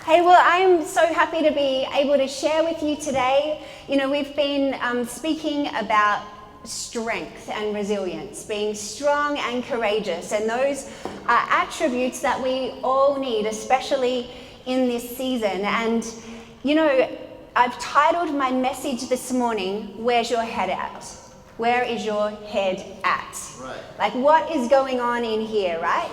Hey, well, I'm so happy to be able to share with you today. You know, we've been speaking about strength and resilience, being strong and courageous, and those are attributes that we all need, especially in this season. And, you know, I've titled my message this morning, "Where's Your Head At?" Where is your head at? Right. Like, what is going on in here, right?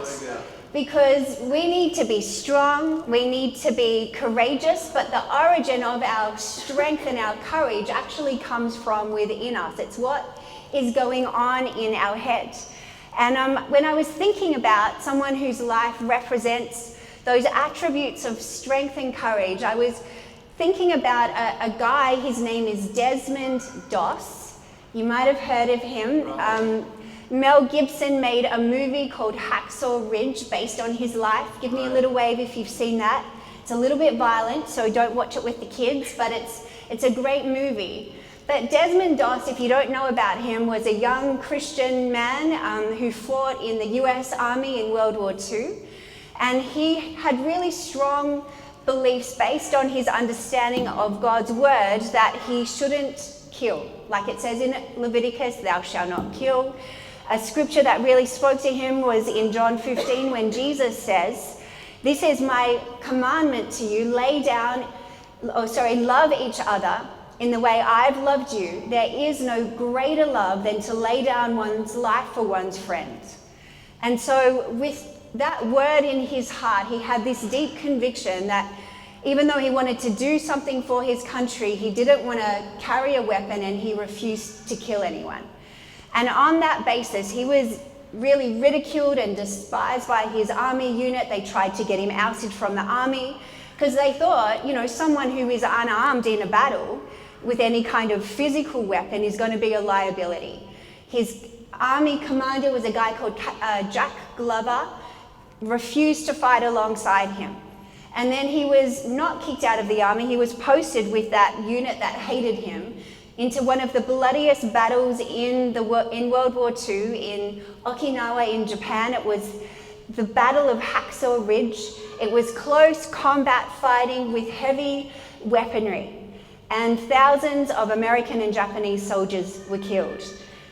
Because we need to be strong, we need to be courageous, but the origin of our strength and our courage actually comes from within us. It's what is going on in our head. And when I was thinking about someone whose life represents those attributes of strength and courage, I was thinking about a guy. His name is Desmond Doss. You might have heard of him. Mel Gibson made a movie called Hacksaw Ridge based on his life. Give me a little wave if you've seen that. It's a little bit violent, so don't watch it with the kids, but it's a great movie. But Desmond Doss, if you don't know about him, was a young Christian man who fought in the US Army in World War II. And he had really strong beliefs based on his understanding of God's word that he shouldn't kill. Like it says in Leviticus, "Thou shalt not kill." A scripture that really spoke to him was in John 15 when Jesus says, "This is my commandment to you, love each other in the way I've loved you. There is no greater love than to lay down one's life for one's friends." And so with that word in his heart, he had this deep conviction that even though he wanted to do something for his country, he didn't want to carry a weapon and he refused to kill anyone. And on that basis, he was really ridiculed and despised by his army unit. They tried to get him ousted from the army because they thought, you know, someone who is unarmed in a battle with any kind of physical weapon is going to be a liability. His army commander was a guy called Jack Glover, refused to fight alongside him. And then he was not kicked out of the army. He was posted with that unit that hated him into one of the bloodiest battles in World War II in Okinawa in Japan. It was the Battle of Hacksaw Ridge. It was close combat fighting with heavy weaponry. And thousands of American and Japanese soldiers were killed.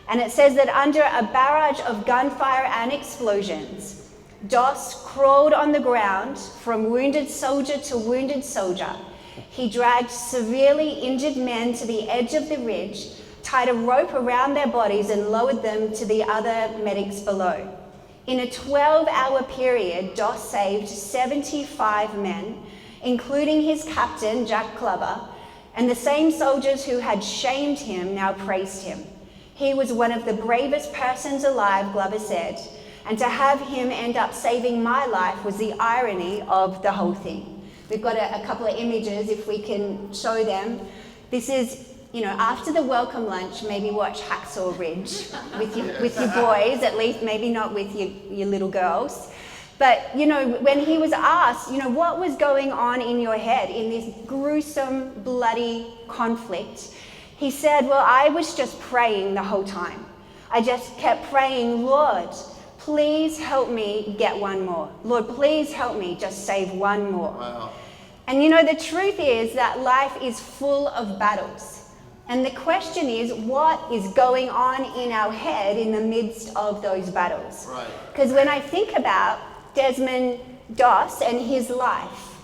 And it says that under a barrage of gunfire and explosions, Doss crawled on the ground from wounded soldier to wounded soldier. He dragged severely injured men to the edge of the ridge, tied a rope around their bodies and lowered them to the other medics below. In a 12-hour period, Doss saved 75 men, including his captain, Jack Glover, and the same soldiers who had shamed him now praised him. He was one of the bravest persons alive, Glover said, and to have him end up saving my life was the irony of the whole thing. We've got a couple of images, if we can show them. This is, you know, after the welcome lunch, maybe watch Hacksaw Ridge with your boys, at least maybe not with your little girls. But, you know, when he was asked, you know, what was going on in your head in this gruesome, bloody conflict, he said, well, I was just praying the whole time. I just kept praying, Lord, please help me get one more. Lord, please help me just save one more. Wow. And you know, the truth is that life is full of battles. And the question is, what is going on in our head in the midst of those battles? Right. Because when I think about Desmond Doss and his life,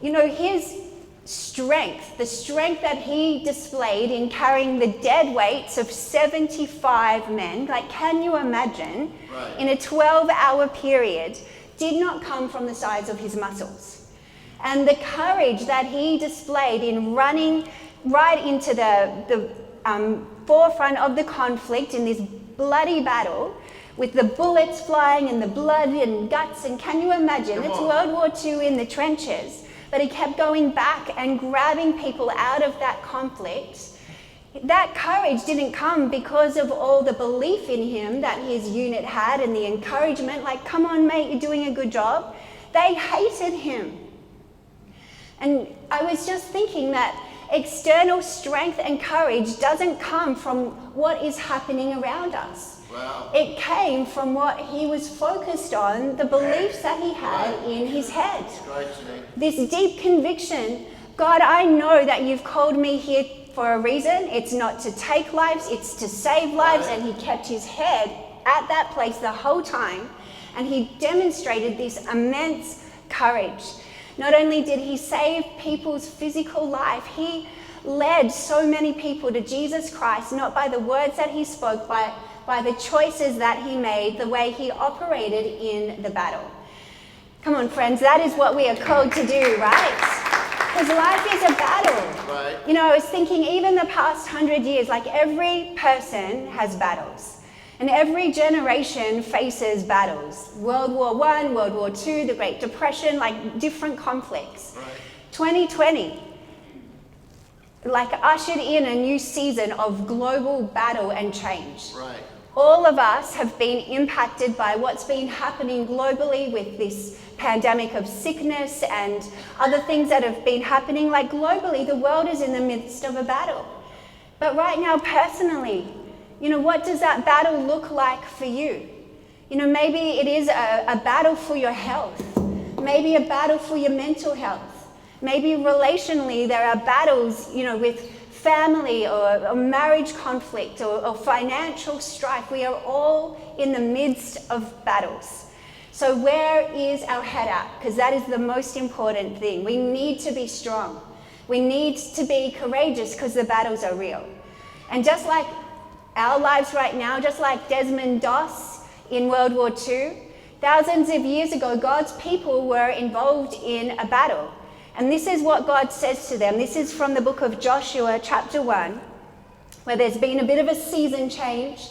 you know, his strength, the strength that he displayed in carrying the dead weights of 75 men, like, can you imagine, right, in a 12-hour period, did not come from the size of his muscles. And the courage that he displayed in running right into the forefront of the conflict in this bloody battle with the bullets flying and the blood and guts, and can you imagine, it's World War II in the trenches, but he kept going back and grabbing people out of that conflict. That courage didn't come because of all the belief in him that his unit had and the encouragement, like, come on mate, you're doing a good job. They hated him. And I was just thinking that external strength and courage doesn't come from what is happening around us. Wow. It came from what he was focused on, the beliefs that he had in his head. Great, Janine. This deep conviction, God, I know that you've called me here for a reason. It's not to take lives, it's to save lives. And he kept his head at that place the whole time. And he demonstrated this immense courage. Not only did he save people's physical life, he led so many people to Jesus Christ, not by the words that he spoke, but by the choices that he made, the way he operated in the battle. Come on, friends, that is what we are called to do, right? Because life is a battle. Right. You know, I was thinking even the past 100 years, like every person has battles. And every generation faces battles. World War I, World War II, the Great Depression, like different conflicts. Right. 2020, like ushered in a new season of global battle and change. Right. All of us have been impacted by what's been happening globally with this pandemic of sickness and other things that have been happening. Like globally, the world is in the midst of a battle. But right now, personally, you know, what does that battle look like for you? You know, maybe it is a battle for your health. Maybe a battle for your mental health. Maybe relationally, there are battles, you know, with family or marriage conflict or financial strife. We are all in the midst of battles. So where is our head at? Because that is the most important thing. We need to be strong. We need to be courageous because the battles are real. And just like our lives right now, just like Desmond Doss in World War II, thousands of years ago, God's people were involved in a battle. And this is what God says to them. This is from the book of Joshua, chapter 1, where there's been a bit of a season change.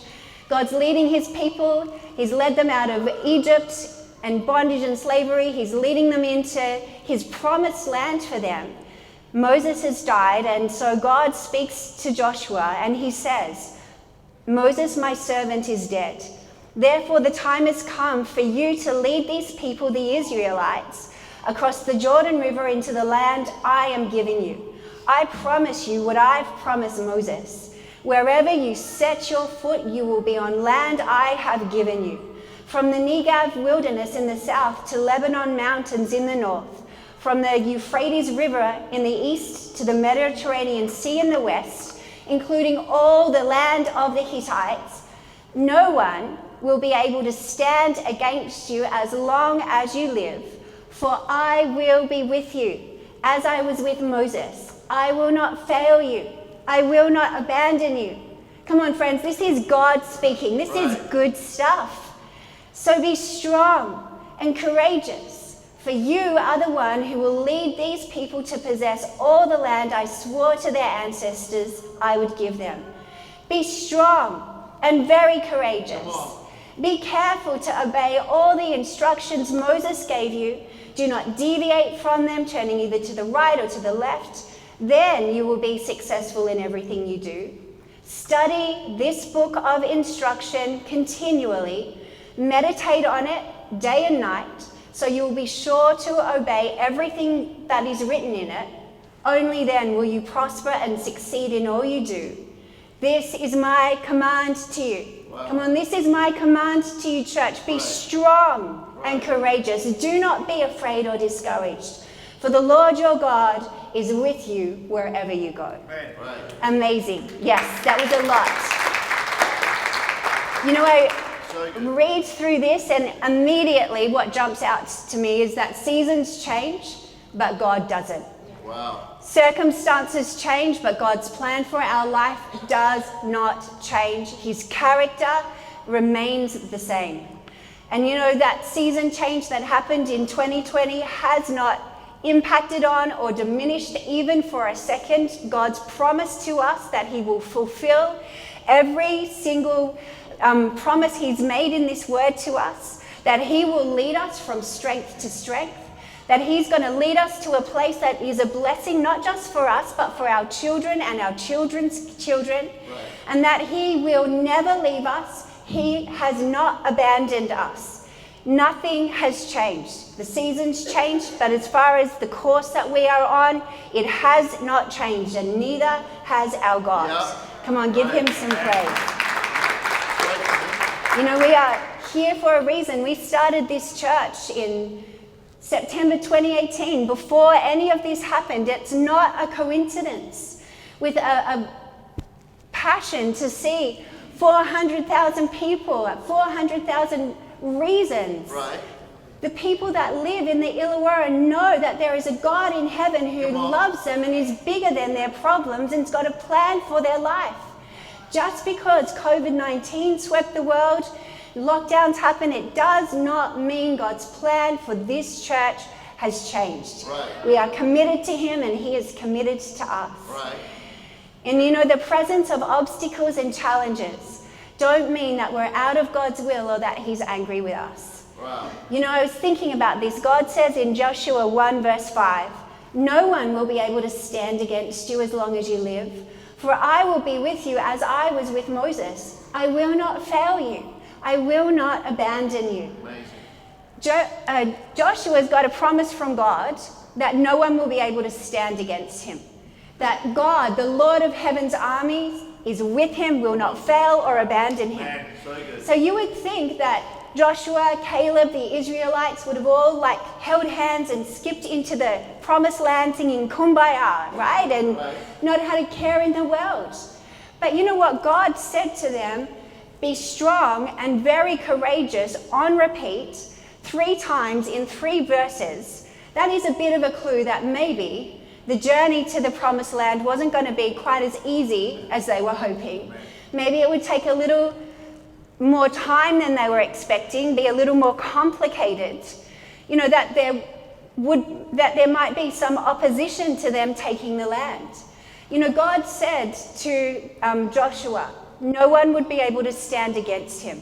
God's leading his people. He's led them out of Egypt and bondage and slavery. He's leading them into his promised land for them. Moses has died, and so God speaks to Joshua, and he says, Moses, my servant, is dead. Therefore, the time has come for you to lead these people, the Israelites, across the Jordan River into the land I am giving you. I promise you what I've promised Moses. Wherever you set your foot, you will be on land I have given you. From the Negev wilderness in the south to Lebanon mountains in the north, from the Euphrates River in the east to the Mediterranean Sea in the west, including all the land of the Hittites, no one will be able to stand against you as long as you live. For I will be with you, as I was with Moses. I will not fail you. I will not abandon you. Come on, friends, this is God speaking. This is good stuff. So be strong and courageous, for you are the one who will lead these people to possess all the land I swore to their ancestors I would give them. Be strong and very courageous. Be careful to obey all the instructions Moses gave you. Do not deviate from them, turning either to the right or to the left. Then you will be successful in everything you do. Study this book of instruction continually. Meditate on it day and night, so you will be sure to obey everything that is written in it. Only then will you prosper and succeed in all you do. This is my command to you. Wow. Come on, this is my command to you, church. Be strong and courageous. Do not be afraid or discouraged, for the Lord your God is with you wherever you go. Right. Amazing. Yes, that was a lot. You know, I read through this, and immediately what jumps out to me is that seasons change, but God doesn't. Wow. Circumstances change, but God's plan for our life does not change. His character remains the same. And you know, that season change that happened in 2020 has not impacted on or diminished even for a second God's promise to us that he will fulfill every single promise he's made in this word to us, that he will lead us from strength to strength, that he's going to lead us to a place that is a blessing not just for us but for our children and our children's children, and that he will never leave us. He has not abandoned us. Nothing has changed. The seasons changed, but as far as the course that we are on, it has not changed, and neither has our God. Yep. Come on, give him some praise. You know, we are here for a reason. We started this church in September 2018. Before any of this happened, it's not a coincidence. With a passion to see 400,000 people, 400,000 reasons. Right. The people that live in the Illawarra know that there is a God in heaven who loves them and is bigger than their problems and's got a plan for their life. Just because COVID-19 swept the world, lockdowns happen, it does not mean God's plan for this church has changed. Right. We are committed to him and he is committed to us. Right. And you know, the presence of obstacles and challenges don't mean that we're out of God's will or that he's angry with us. Wow. You know, I was thinking about this. God says in Joshua 1 verse 5, "No one will be able to stand against you as long as you live. For I will be with you as I was with Moses. I will not fail you. I will not abandon you." Amazing. Joshua's got a promise from God that no one will be able to stand against him. That God, the Lord of heaven's armies, is with him, will not fail or abandon him. Man, so good. So you would think that Joshua, Caleb, the Israelites would have all held hands and skipped into the promised land singing Kumbaya, right? And not had a care in the world. But you know what? God said to them, "Be strong and very courageous," on repeat, 3 times in 3 verses. That is a bit of a clue that maybe the journey to the promised land wasn't going to be quite as easy as they were hoping. Maybe it would take a little more time than they were expecting, be a little more complicated. You know, that there might be some opposition to them taking the land. You know, God said to Joshua, no one would be able to stand against him.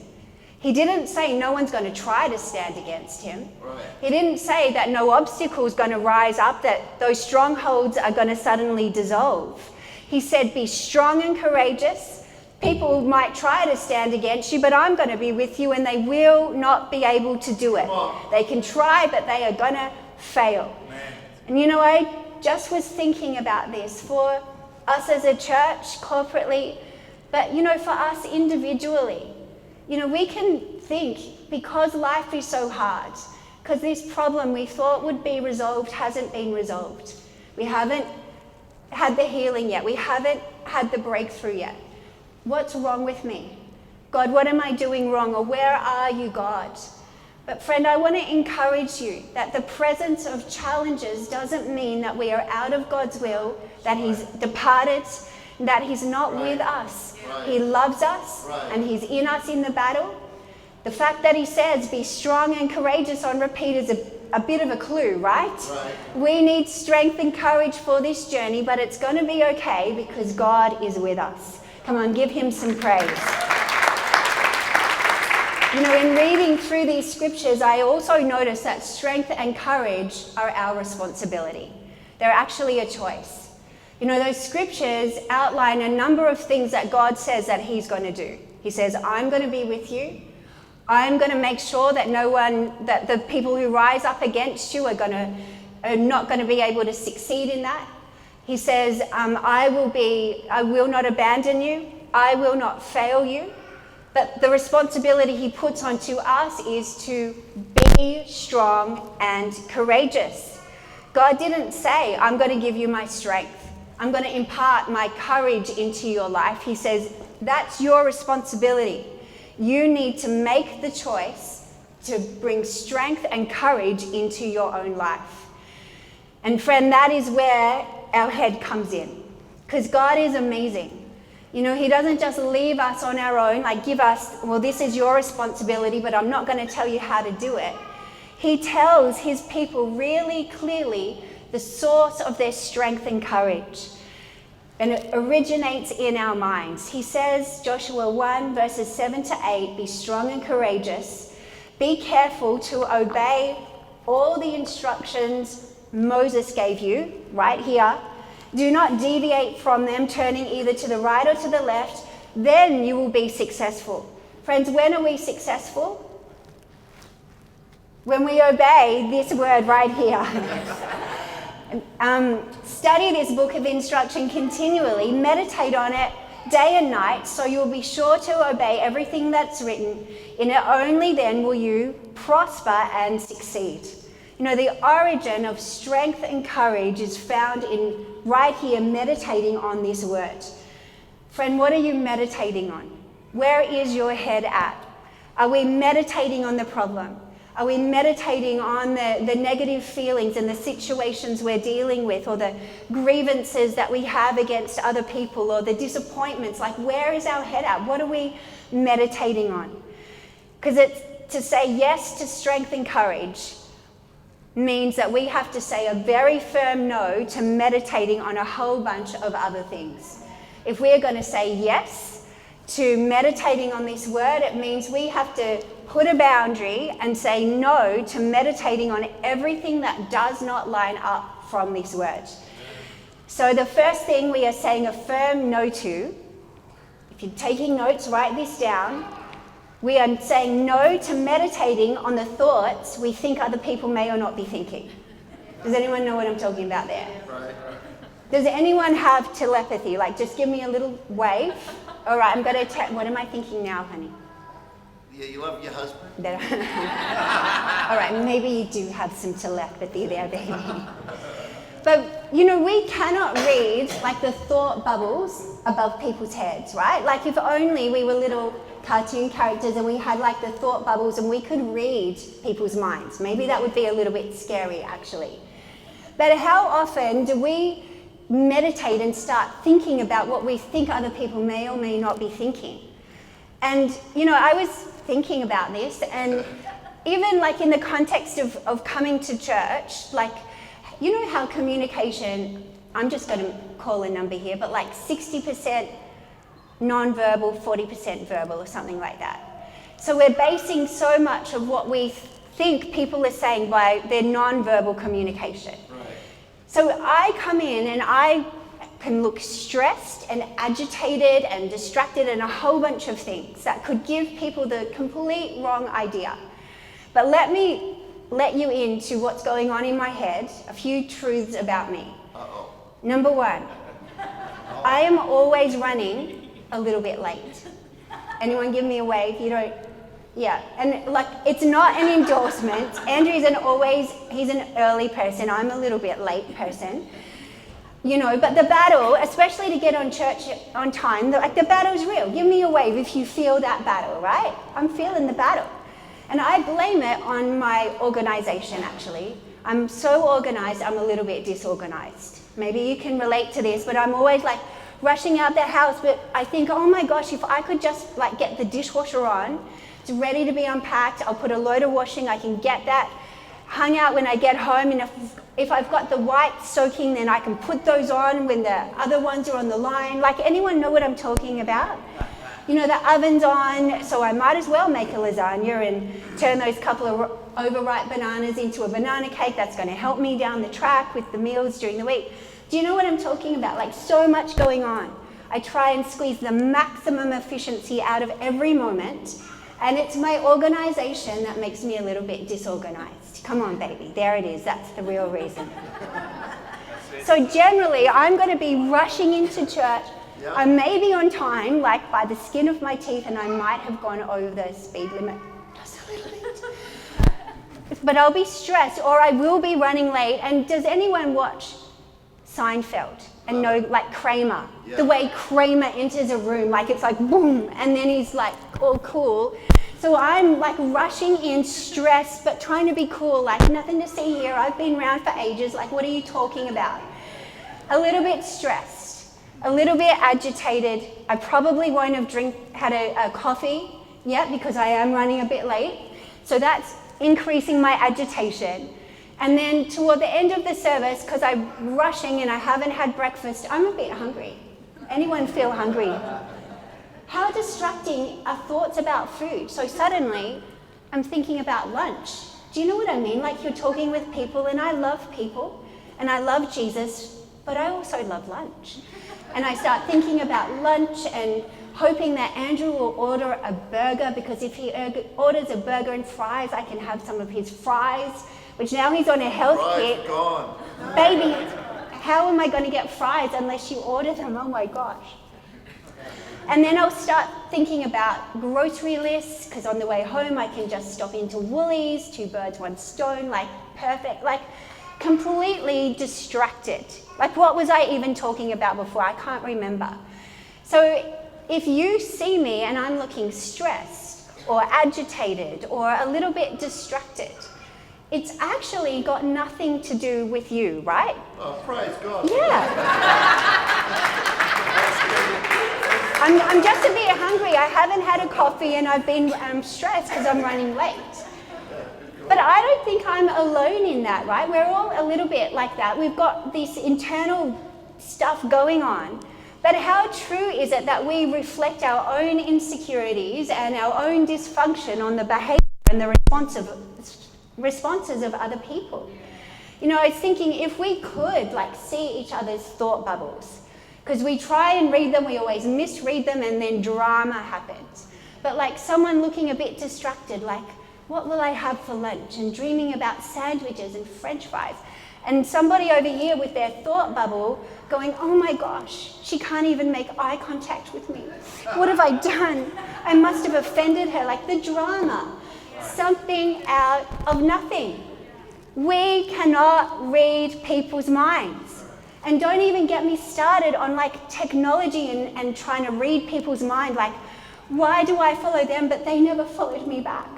He didn't say no one's going to try to stand against him. Right. He didn't say that no obstacle is going to rise up, that those strongholds are going to suddenly dissolve. He said, "Be strong and courageous. People might try to stand against you, but I'm going to be with you and they will not be able to do it. They can try, but they are going to fail." Man. And you know, I just was thinking about this for us as a church, corporately, but you know, for us individually. You know, we can think, because life is so hard, because this problem we thought would be resolved hasn't been resolved. We haven't had the healing yet. We haven't had the breakthrough yet. What's wrong with me? God, what am I doing wrong? Or where are you, God? But friend, I want to encourage you that the presence of challenges doesn't mean that we are out of God's will, that he's departed, that he's not with us. He loves us and he's in us in the battle. The fact that he says, "Be strong and courageous," on repeat is a bit of a clue, right? We need strength and courage for this journey, but it's going to be okay because God is with us. Come on, give him some praise. You know, in reading through these scriptures, I also noticed that strength and courage are our responsibility. They're actually a choice. You know, those scriptures outline a number of things that God says that he's going to do. He says, "I'm going to be with you. I'm going to make sure that that the people who rise up against you are not going to be able to succeed in that." He says, I will not abandon you. I will not fail you." But the responsibility he puts onto us is to be strong and courageous. God didn't say, "I'm going to give you my strength. I'm going to impart my courage into your life." He says, that's your responsibility. You need to make the choice to bring strength and courage into your own life. And friend, that is where our head comes in. Because God is amazing. You know, he doesn't just leave us on our own, give us, "Well, this is your responsibility, but I'm not going to tell you how to do it." He tells his people really clearly the source of their strength and courage. And it originates in our minds. He says, Joshua 1 verses 7 to 8, "Be strong and courageous. Be careful to obey all the instructions Moses gave you," right here. "Do not deviate from them, turning either to the right or to the left. Then you will be successful." Friends, when are we successful? When we obey this word right here. Study this book of instruction continually, meditate on it day and night, so you'll be sure to obey everything that's written in it. Only then will you prosper and succeed. You know, the origin of strength and courage is found in right here, meditating on this word. Friend, what are you meditating on? Where is your head at? Are we meditating on the problem? Are we meditating on the negative feelings and the situations we're dealing with, or the grievances that we have against other people, or the disappointments? Like, where is our head at? What are we meditating on? Because it's to say yes to strength and courage means that we have to say a very firm no to meditating on a whole bunch of other things. If we're going to say yes to meditating on this word, it means we have to put a boundary and say no to meditating on everything that does not line up from this word. So the first thing we are saying a firm no to, if you're taking notes, write this down. We are saying no to meditating on the thoughts we think other people may or not be thinking. Does anyone know what I'm talking about there? Right. Does anyone have telepathy? Like, just give me a little wave. All right, I'm going to what am I thinking now, honey? Yeah, you love your husband? All right, maybe you do have some telepathy there, baby. But, you know, we cannot read, like, the thought bubbles above people's heads, right? Like, if only we were little cartoon characters and we had, like, the thought bubbles and we could read people's minds. Maybe that would be a little bit scary, actually. But how often do we meditate and start thinking about what we think other people may or may not be thinking? And, you know, I was thinking about this, and even like in the context of coming to church, like, you know how communication, I'm just going to call a number here, but like 60% non-verbal, 40% verbal, or something like that. So we're basing so much of what we think people are saying by their non-verbal communication. Right. So I come in and I can look stressed and agitated and distracted and a whole bunch of things that could give people the complete wrong idea. But let me let you into what's going on in my head, a few truths about me. Uh-oh. Number one, I am always running a little bit late. Anyone give me a wave? You don't? Yeah, and like, it's not an endorsement. Andrew's he's an early person. I'm a little bit late person. You know, but the battle, especially to get on church on time, the battle's real. Give me a wave if you feel that battle, right? I'm feeling the battle. And I blame it on my organization, actually. I'm so organized, I'm a little bit disorganized. Maybe you can relate to this, but I'm always like rushing out the house, but I think, oh my gosh, if I could just like get the dishwasher on, it's ready to be unpacked, I'll put a load of washing, I can get that hung out when I get home, and if I've got the whites soaking, then I can put those on when the other ones are on the line. Like, anyone know what I'm talking about? You know, the oven's on, so I might as well make a lasagna and turn those couple of overripe bananas into a banana cake. That's going to help me down the track with the meals during the week. Do you know what I'm talking about? Like, so much going on. I try and squeeze the maximum efficiency out of every moment, and it's my organization that makes me a little bit disorganized. Come on, baby, there it is. That's the real reason. So generally, I'm going to be rushing into church. Yeah. I may be on time, like by the skin of my teeth, and I might have gone over the speed limit just a little bit. But I'll be stressed, or I will be running late. And does anyone watch Seinfeld and know, like, Kramer? Yeah. The way Kramer enters a room, like it's like boom, and then he's like all cool. So I'm like rushing in, stressed, but trying to be cool, like nothing to see here. I've been around for ages, like what are you talking about? A little bit stressed, a little bit agitated. I probably won't have had a coffee yet because I am running a bit late. So that's increasing my agitation. And then toward the end of the service, because I'm rushing and I haven't had breakfast, I'm a bit hungry. Anyone feel hungry? How distracting are thoughts about food? So suddenly, I'm thinking about lunch. Do you know what I mean? Like, you're talking with people, and I love people, and I love Jesus, but I also love lunch. And I start thinking about lunch and hoping that Andrew will order a burger, because if he orders a burger and fries, I can have some of his fries, which now he's on a health Fries kick. gone. Baby, how am I going to get fries unless you order them? Oh my gosh. And then I'll start thinking about grocery lists, because on the way home I can just stop into Woolies, 2 birds, 1 stone, like perfect, like completely distracted. Like what was I even talking about before? I can't remember. So if you see me and I'm looking stressed or agitated or a little bit distracted, it's actually got nothing to do with you, right? Oh, praise God. Yeah. I'm just a bit hungry. I haven't had a coffee and I've been stressed because I'm running late. But I don't think I'm alone in that, right? We're all a little bit like that. We've got this internal stuff going on. But how true is it that we reflect our own insecurities and our own dysfunction on the behavior and the responses of other people? You know, I was thinking if we could like see each other's thought bubbles, because we try and read them, we always misread them, and then drama happens. But like someone looking a bit distracted, like, what will I have for lunch? And dreaming about sandwiches and French fries. And somebody over here with their thought bubble going, oh my gosh, she can't even make eye contact with me. What have I done? I must have offended her. Like the drama, something out of nothing. We cannot read people's minds. And don't even get me started on like technology and trying to read people's mind. Like, why do I follow them but they never followed me back?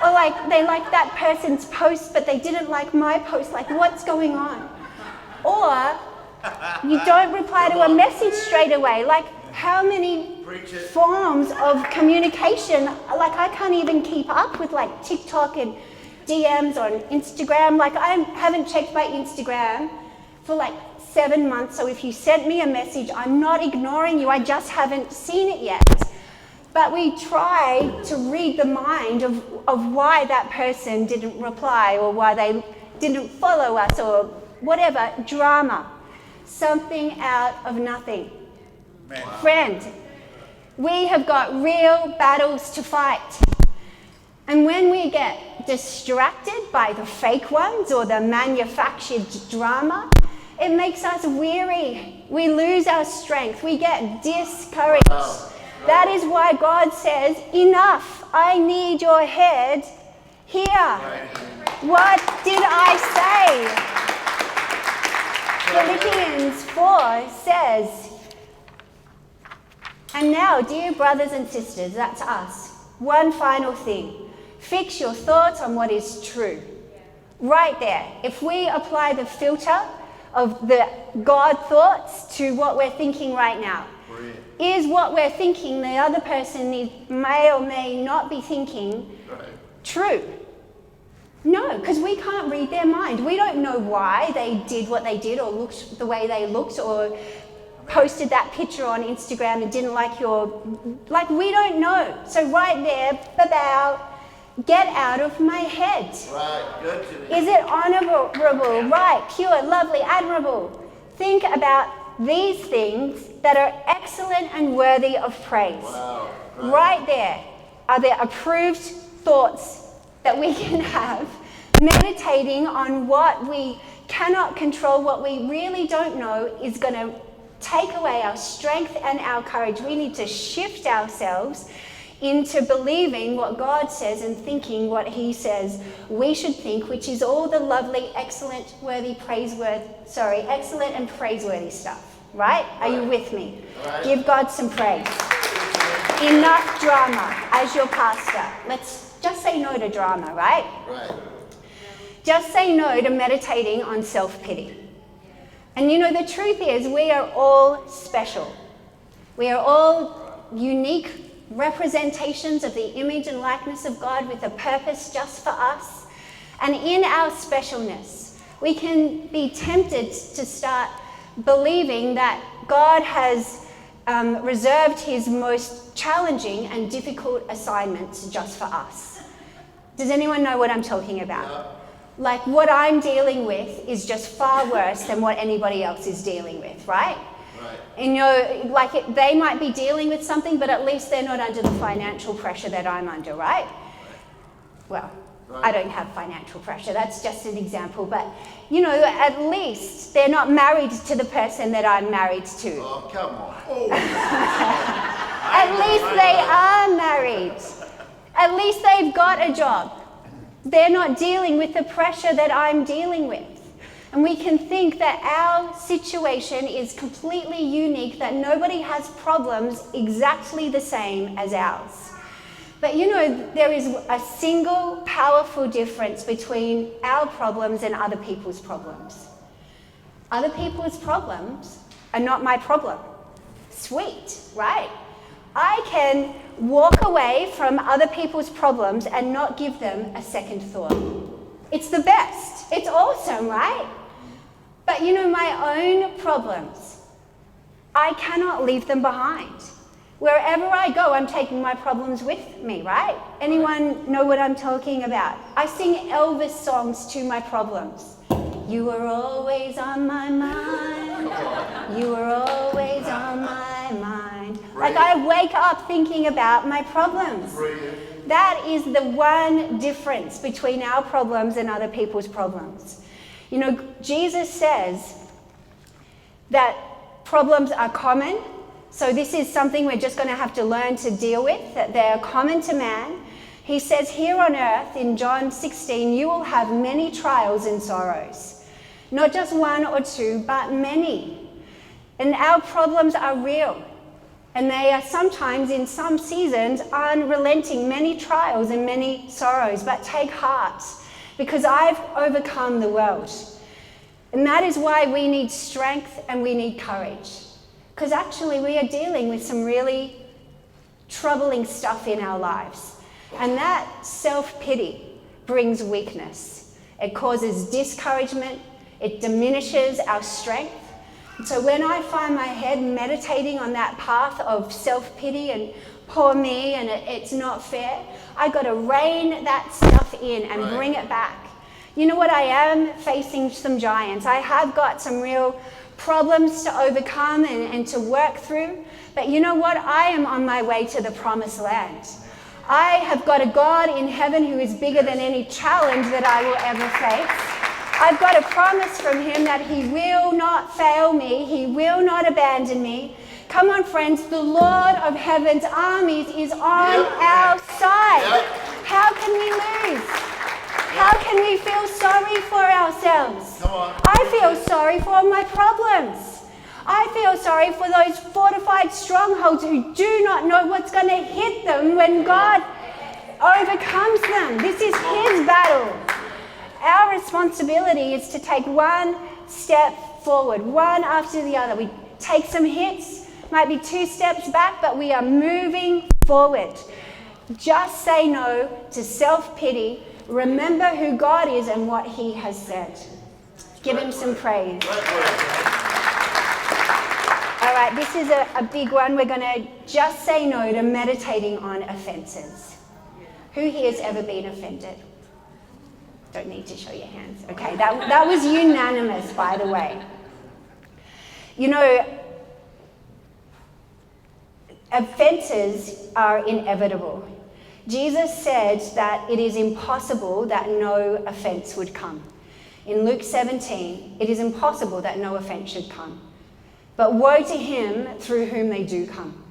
Or like they like that person's post but they didn't like my post. Like, what's going on? Or you don't reply to a message straight away. Like, how many forms of communication? Like, I can't even keep up with like TikTok and DMs on Instagram. Like, I haven't checked my Instagram for like 7 months, so if you sent me a message, I'm not ignoring you, I just haven't seen it yet. But we try to read the mind of why that person didn't reply or why they didn't follow us or whatever. Drama. Something out of nothing. Wow. Friend, we have got real battles to fight. And when we get distracted by the fake ones or the manufactured drama, it makes us weary. We lose our strength. We get discouraged. Wow. That is why God says, enough. I need your head here. Right. What did I say? Philippians 4 says, and now, dear brothers and sisters, that's us. One final thing. Fix your thoughts on what is true. Right there. If we apply the filter of the God thoughts to what we're thinking right now. Brilliant. Is what we're thinking the other person may or may not be thinking true? No, because we can't read their mind. We don't know why they did what they did or looked the way they looked or posted that picture on Instagram and didn't like we don't know. So right there, about get out of my head. Right, good to me. Is it honorable, right, pure, lovely, admirable? Think about these things that are excellent and worthy of praise. Wow, right there are the approved thoughts that we can have, meditating on what we cannot control, what we really don't know is going to take away our strength and our courage. We need to shift ourselves into believing what God says and thinking what he says we should think, which is all the lovely, excellent and praiseworthy stuff, right? Are you with me? Right. Give God some praise. Enough drama as your pastor. Let's just say no to drama, right? Right. Just say no to meditating on self-pity. And you know, the truth is we are all special. We are all unique representations of the image and likeness of God with a purpose just for us. And in our specialness, we can be tempted to start believing that God has reserved his most challenging and difficult assignments just for us. Does anyone know what I'm talking about? Yeah. Like what I'm dealing with is just far worse than what anybody else is dealing with, right? Right. Like they might be dealing with something, but at least they're not under the financial pressure that I'm under, right? Well, Right. I don't have financial pressure. That's just an example. But, at least they're not married to the person that I'm married to. Oh, come on. Oh. At least they are married. At least they've got a job. They're not dealing with the pressure that I'm dealing with. And we can think that our situation is completely unique, that nobody has problems exactly the same as ours. But there is a single powerful difference between our problems and other people's problems. Other people's problems are not my problem. Sweet, right? I can walk away from other people's problems and not give them a second thought. It's the best. It's awesome, right? But my own problems, I cannot leave them behind. Wherever I go, I'm taking my problems with me, right? Anyone know what I'm talking about? I sing Elvis songs to my problems. You were always on my mind. You were always on my mind. Like I wake up thinking about my problems. That is the one difference between our problems and other people's problems. Jesus says that problems are common. So this is something we're just going to have to learn to deal with, that they are common to man. He says here on earth in John 16, you will have many trials and sorrows. Not just one or two, but many. And our problems are real. And they are sometimes, in some seasons, unrelenting, many trials and many sorrows. But take heart, because I've overcome the world. And that is why we need strength and we need courage. Because actually we are dealing with some really troubling stuff in our lives. And that self-pity brings weakness. It causes discouragement. It diminishes our strength. And so when I find my head meditating on that path of self-pity and poor me and it's not fair, I got to rein that stuff in and bring it back. You know what? I am facing some giants. I have got some real problems to overcome and to work through. But you know what? I am on my way to the promised land. I have got a God in heaven who is bigger than any challenge that I will ever face. I've got a promise from him that he will not fail me. He will not abandon me. Come on, friends. The Lord of heaven's armies is on our side. How can we lose? How can we feel sorry for ourselves? Come on. I feel sorry for my problems. I feel sorry for those fortified strongholds who do not know what's going to hit them when God overcomes them. This is his battle. Our responsibility is to take one step forward, one after the other. We take some hits, might be 2 steps back, but we are moving forward. Just say no to self-pity. Remember who God is and what he has said. Give him some praise. All right, this is a big one. We're going to just say no to meditating on offenses. Who here has ever been offended? Don't need to show your hands. Okay, that was unanimous, by the way. Offenses are inevitable. Jesus said that it is impossible that no offense would come. In Luke 17, it is impossible that no offense should come. But woe to him through whom they do come.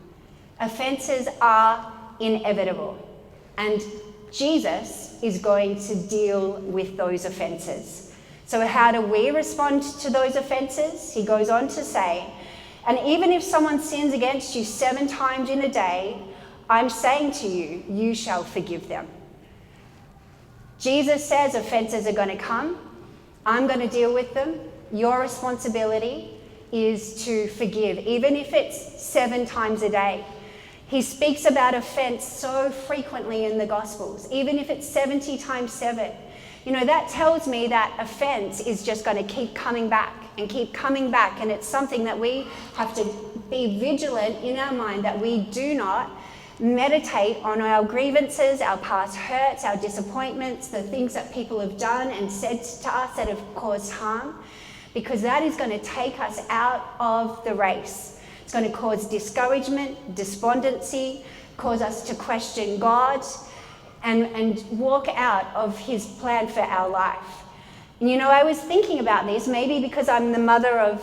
Offenses are inevitable. And Jesus is going to deal with those offenses. So how do we respond to those offenses? He goes on to say, and even if someone sins against you 7 times in a day, I'm saying to you, you shall forgive them. Jesus says offenses are going to come. I'm going to deal with them. Your responsibility is to forgive, even if it's 7 times a day. He speaks about offense so frequently in the Gospels, even if it's 70 times 7. That tells me that offense is just going to keep coming back and keep coming back. And it's something that we have to be vigilant in our mind that we do not meditate on our grievances, our past hurts, our disappointments, the things that people have done and said to us that have caused harm. because that is going to take us out of the race. It's going to cause discouragement, despondency, cause us to question God and walk out of his plan for our life. And I was thinking about this, maybe because I'm the mother of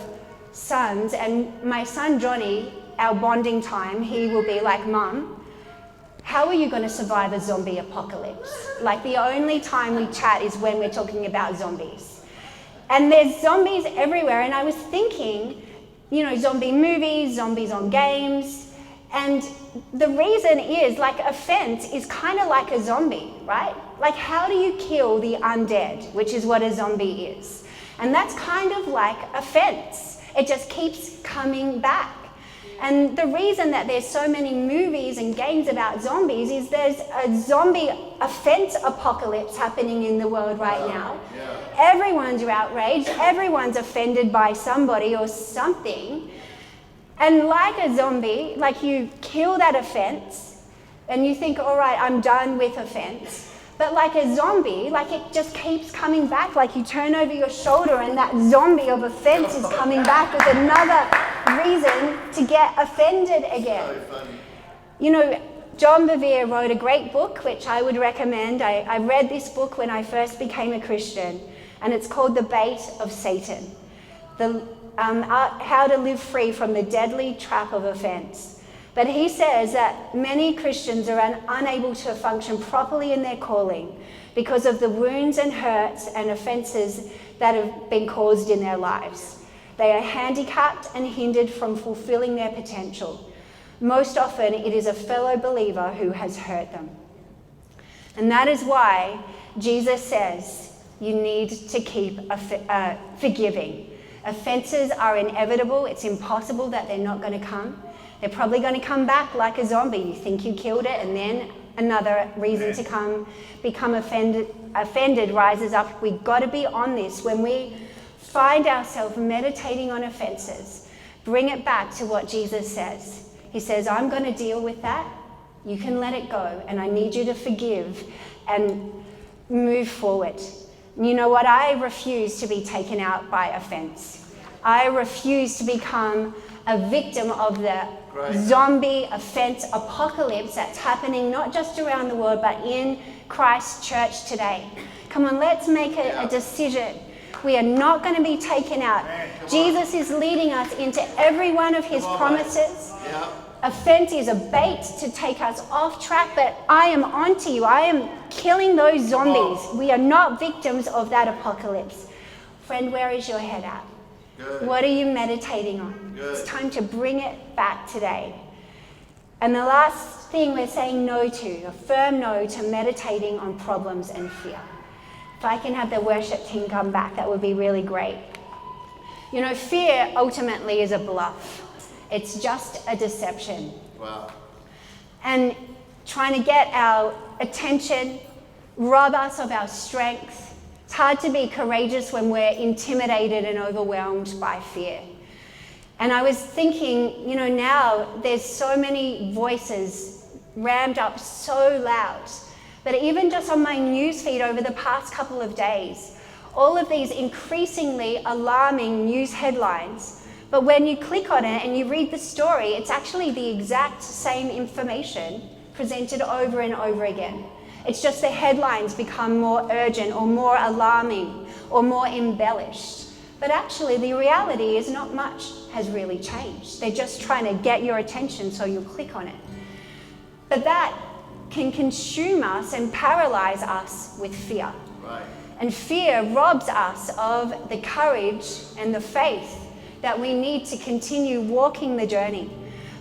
sons, and my son Johnny, our bonding time, he will be like, Mum, how are you going to survive a zombie apocalypse? Like, the only time we chat is when we're talking about zombies. And there's zombies everywhere, and I was thinking, zombie movies, zombies on games, and the reason is, like, offense is kind of like a zombie, right? Like, how do you kill the undead, which is what a zombie is? And that's kind of like offense. It just keeps coming back. And the reason that there's so many movies and games about zombies is there's a zombie offense apocalypse happening in the world right now. Yeah. Everyone's outraged, everyone's offended by somebody or something. And like a zombie, like, you kill that offense and you think, all right, I'm done with offense. But like a zombie, like, it just keeps coming back. Like, you turn over your shoulder and that zombie of offense is coming back with another reason to get offended again. So funny. John Bevere wrote a great book, which I would recommend. I read this book when I first became a Christian, and it's called The Bait of Satan. How to live free from the deadly trap of offense. But he says that many Christians are unable to function properly in their calling because of the wounds and hurts and offenses that have been caused in their lives. They are handicapped and hindered from fulfilling their potential. Most often, it is a fellow believer who has hurt them. And that is why Jesus says you need to keep forgiving. Offenses are inevitable. It's impossible that they're not going to come. They're probably going to come back like a zombie. You think you killed it, and then another reason to become offended rises up. We've got to be on this. When we find ourselves meditating on offenses, bring it back to what Jesus says. He says, I'm going to deal with that. You can let it go, and I need you to forgive and move forward. You know what? I refuse to be taken out by offense. I refuse to become a victim of the zombie offense apocalypse that's happening not just around the world, but in Christ's church today. Come on, let's make a decision. We are not going to be taken out. Jesus is leading us into every one of his promises. Yeah. Offense is a bait to take us off track, but I am onto you. I am killing those zombies. We are not victims of that apocalypse. Friend, where is your head at? Good. What are you meditating on? Good. It's time to bring it back today. And the last thing we're saying no to, a firm no to meditating on problems and fear. If I can have the worship team come back, that would be really great. Fear ultimately is a bluff. It's just a deception. Wow. And trying to get our attention, rob us of our strength. It's hard to be courageous when we're intimidated and overwhelmed by fear. And I was thinking, now there's so many voices rammed up so loud. But even just on my newsfeed over the past couple of days, all of these increasingly alarming news headlines. But when you click on it and you read the story, it's actually the exact same information presented over and over again. It's just the headlines become more urgent or more alarming or more embellished. But actually, the reality is not much has really changed. They're just trying to get your attention so you'll click on it. But that can consume us and paralyze us with fear. Right. And fear robs us of the courage and the faith that we need to continue walking the journey.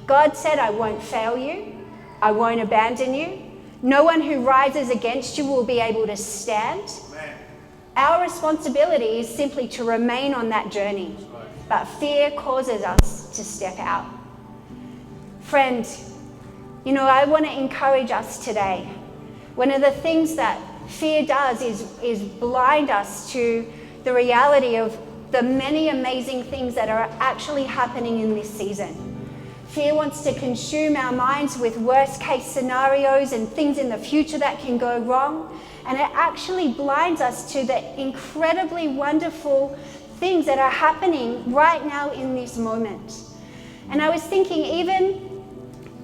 God said, I won't fail you. I won't abandon you. No one who rises against you will be able to stand. Man. Our responsibility is simply to remain on that journey. But fear causes us to step out. Friend, I want to encourage us today. One of the things that fear does is blind us to the reality of the many amazing things that are actually happening in this season. Fear wants to consume our minds with worst case scenarios and things in the future that can go wrong. And it actually blinds us to the incredibly wonderful things that are happening right now in this moment. And I was thinking, even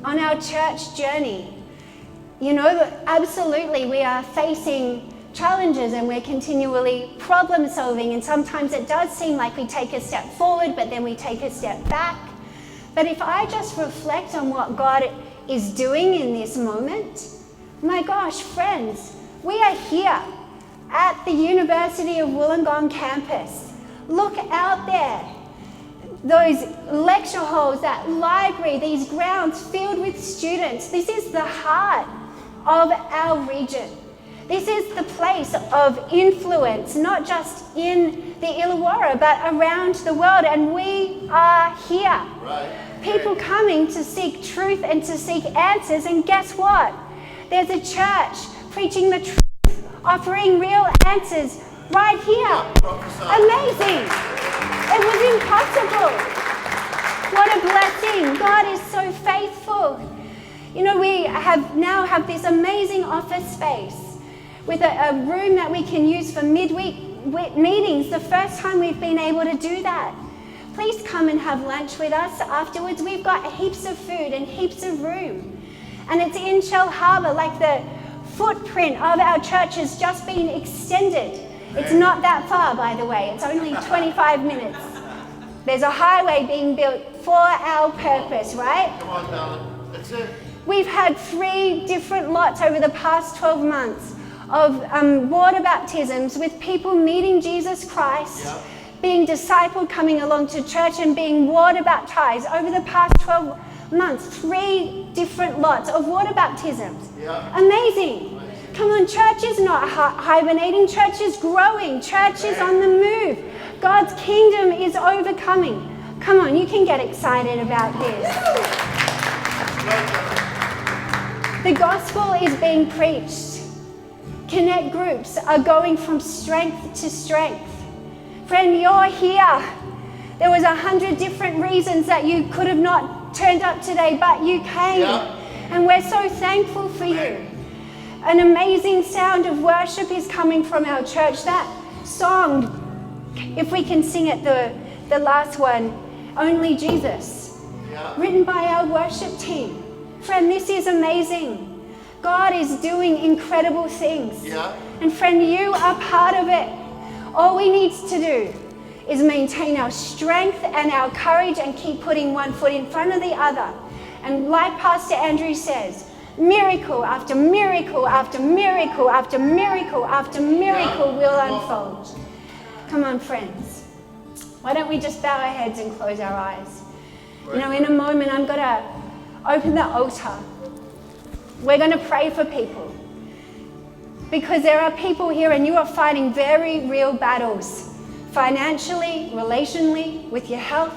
on our church journey, you know, absolutely we are facing challenges and we're continually problem solving, and sometimes it does seem like we take a step forward but then we take a step back. But if I just reflect on what God is doing in this moment, my gosh, friends, we are here at the University of Wollongong campus. Look out there. Those lecture halls, that library, these grounds filled with students. This is the heart of our region. This is the place of influence, not just in the Illawarra, but around the world. And we are here. Right. People coming to seek truth and to seek answers. And guess what? There's a church preaching the truth, offering real answers right here. Amazing. It was impossible. What a blessing. God is so faithful. You know, we now have this amazing office space with a room that we can use for midweek meetings. The first time we've been able to do that. Please come and have lunch with us afterwards. We've got heaps of food and heaps of room. And it's in Shell Harbour, like the footprint of our church has just been extended. It's not that far, by the way. It's only 25 minutes. There's a highway being built for our purpose, right? Come on, darling. That's it. We've had 3 different lots over the past 12 months of water baptisms with people meeting Jesus Christ, being discipled, coming along to church and being water baptized. Over the past 12 months, 3 different lots of water baptisms. Amazing. Come on, church is not hibernating. Church is growing. Church is on the move. God's kingdom is overcoming. Come on, you can get excited about this. The gospel is being preached. Connect groups are going from strength to strength. Friend, you're here. There was 100 different reasons that you could have not turned up today, but you came. And we're so thankful for you. An amazing sound of worship is coming from our church. That song, if we can sing it, the last one, Only Jesus, written by our worship team. Friend, this is amazing. God is doing incredible things. And friend, you are part of it. All we need to do is maintain our strength and our courage and keep putting one foot in front of the other. And like Pastor Andrew says, miracle after miracle after miracle after miracle after miracle will unfold. Come on, friends. Why don't we just bow our heads and close our eyes? You know, in a moment, I'm going to open the altar. We're going to pray for people. Because there are people here and you are fighting very real battles. Financially, relationally, with your health.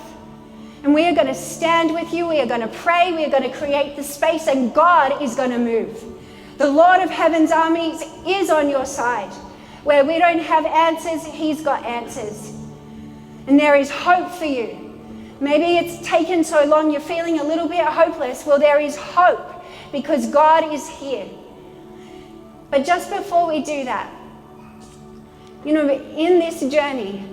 And we are going to stand with you. We are going to pray. We are going to create the space, and God is going to move. The Lord of Heaven's armies is on your side. Where we don't have answers, He's got answers. And there is hope for you. Maybe it's taken so long you're feeling a little bit hopeless. Well, there is hope because God is here. But just before we do that, you know, in this journey,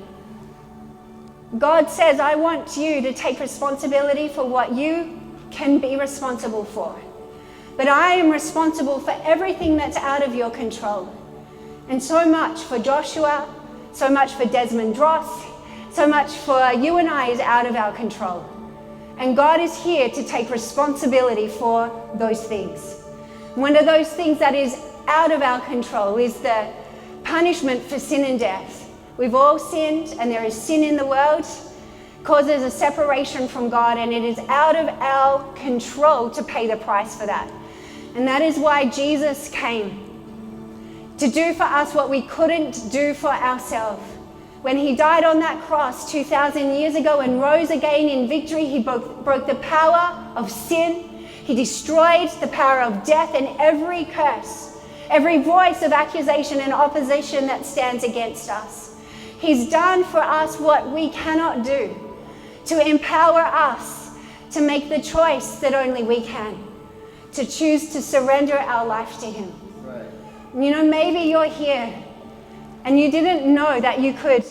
God says, I want you to take responsibility for what you can be responsible for. But I am responsible for everything that's out of your control. And so much for Joshua, so much for Desmond Dross, so much for you and I is out of our control. And God is here to take responsibility for those things. One of those things that is out of our control is the punishment for sin and death. We've all sinned, and there is sin in the world, causes a separation from God, and it is out of our control to pay the price for that. And that is why Jesus came, to do for us what we couldn't do for ourselves. When he died on that cross 2,000 years ago and rose again in victory, he broke the power of sin. He destroyed the power of death and every curse, every voice of accusation and opposition that stands against us. He's done for us what we cannot do, to empower us to make the choice that only we can, to choose to surrender our life to him. Right. You know, maybe you're here and you didn't know that you could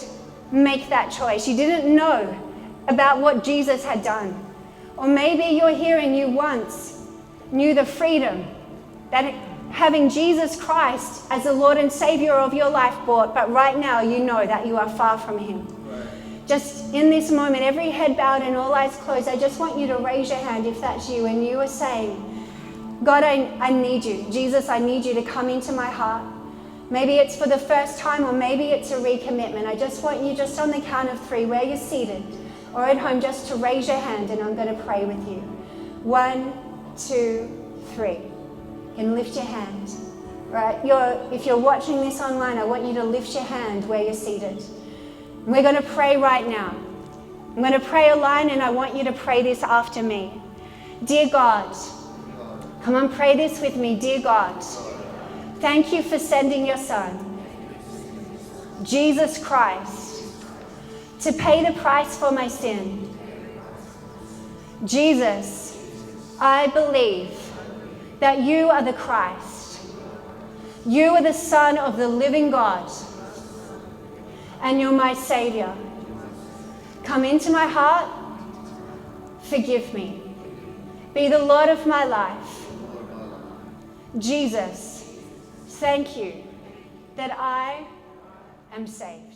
make that choice. You didn't know about what Jesus had done. Or maybe you're here and you once knew the freedom that having Jesus Christ as the Lord and Savior of your life brought, but right now you know that you are far from Him. Just in this moment, every head bowed and all eyes closed, I just want you to raise your hand if that's you and you are saying, God, I need you. Jesus, I need you to come into my heart. Maybe it's for the first time or maybe it's a recommitment. I just want you, just on the count of 3, where you're seated or at home, just to raise your hand and I'm going to pray with you. 1, 2, 3. You can lift your hand. Right? If you're watching this online, I want you to lift your hand where you're seated. We're going to pray right now. I'm going to pray a line and I want you to pray this after me. Dear God, come on, pray this with me. Dear God, thank you for sending your Son, Jesus Christ, to pay the price for my sin. Jesus, I believe that you are the Christ. You are the Son of the living God, and you're my Savior. Come into my heart, forgive me. Be the Lord of my life. Jesus, thank you that I am saved.